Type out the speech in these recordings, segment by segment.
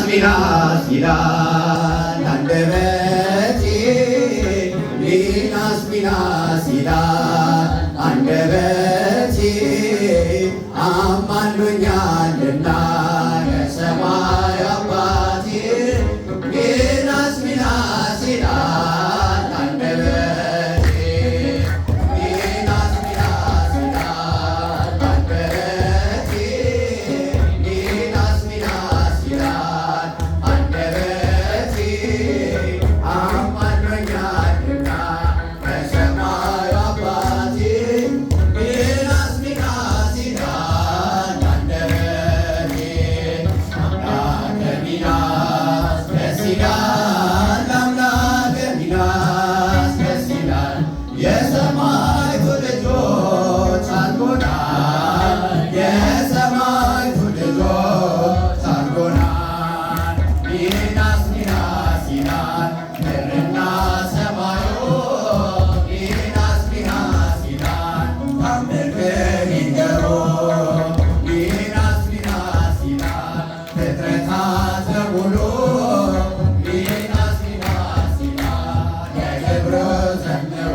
ሚናስ ይላል አንደበቴ ሚናስ ይላል አንደበቴ አማኑኛልና ከሰማይ አባቴ ሚናስ ይላል አንደበቴ ሚናስ ይላል አንደበቴ ሚናስ ይላል አንደበቴ አማኑኛልና ከሰማይ አባቴ ሚናስ ይላል አንደበቴ አምላከ ሚናስ ደስ ይላል አምላከ ሚናስ ደስ ይላል የሰማይቱ ልጆች አድርጎናል የሰማይቱ ልጆች አድርጎናል ሚናስ ይላል ምድርና ሰማዩ ሚናስ ይላል ታምርህን ይንገሩ ሚናስ ይላል ፍጥረታት በሙሉ ሚናስ ይላል የክብር ዘምሮ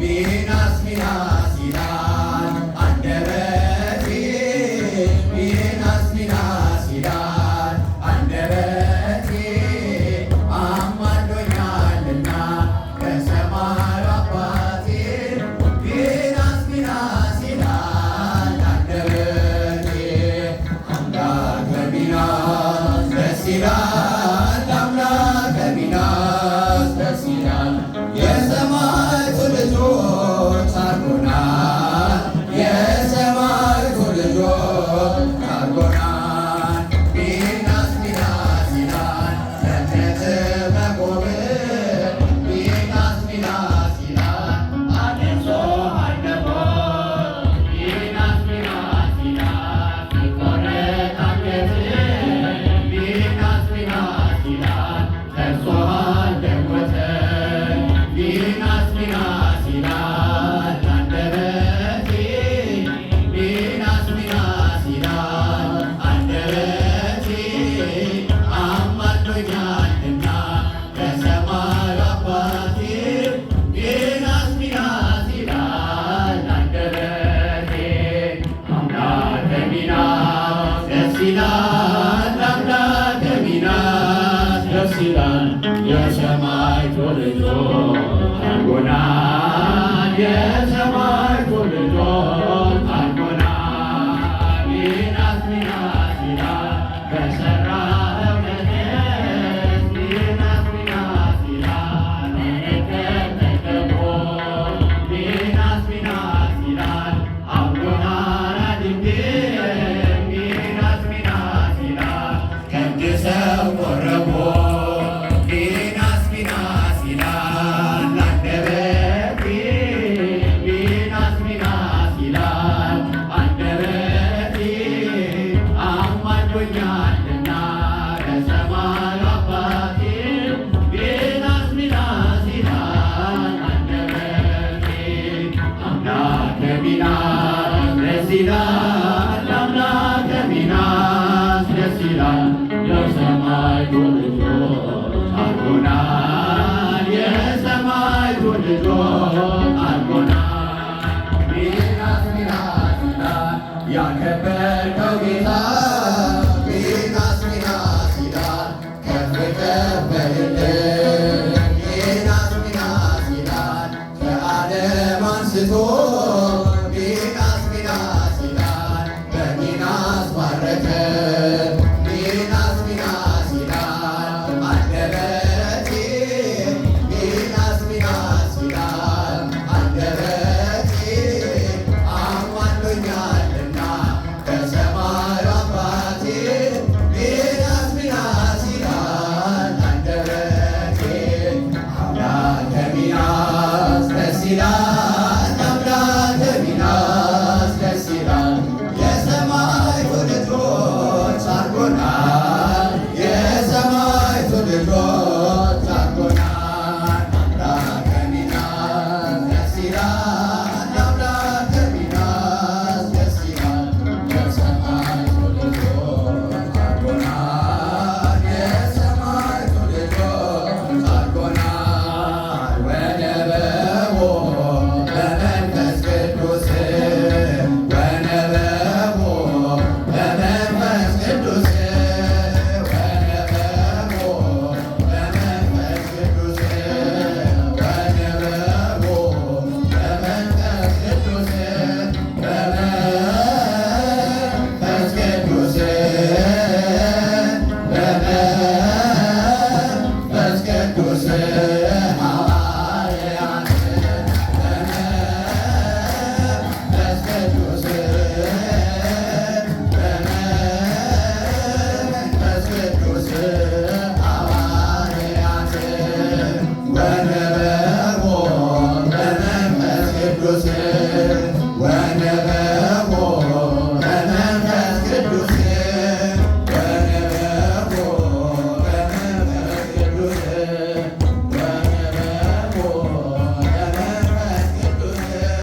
ሚናስ ይላል አንደበቴ ሚናስ ይላል አንደበቴ አማኑኛልና ከሰማይ አባቴ ሚናስ ይላል አንደበቴ አምላከ ሚናስ ደስ ይላል አምላከ ሚናስ ደስ ይላል የሰማይቱ ልጆች አድርጎናል የሰማይቱ ልጆች አድርጎናል ሚናስ ይላል ለእምነት መቆም ሚናስ ይላል አድርሶ አለሞ ሚናስ ይላል ሲቆረጥ አንገት ሚናስ ይላል ደርሶ አልደወተ ሚናስ ይላል አንደበቴ ሚናስ ይላል አንደበቴ አማኑኛልና ከሰማይ አባቴ ሚናስ ይላል አንደበቴ አምላከ ሚናስ ደስ ይላል አምላከ ሚናስ ደስ ይላል የሰማይቱ ልጆች አድርጎናል የሰማይቱ ልጆች አድርጎናል ሚናስ ይላል በሠራኸው ነገር ሚናስ ይላል ተጠቅሞ ሚናስ ይላል አብሮናል አድንግል ሚናስ ይላል ከንድሰው ቆረቦ ሚናስ ይላል አንደበቴ ሚናስ ይላል አንደበቴ አማኑኛልና ከሰማይ አባቴ ሚናስ ይላል አንደበቴ አምላከ ሚናስ ደስ ይላል አምላከ ሚናስ ደስ ይላል የሰማይቱ ልጆች አድርጎናል የሰማይቱ ልጆች አድርጎናል ሚናስ ይላል ያከበርከው ጌታ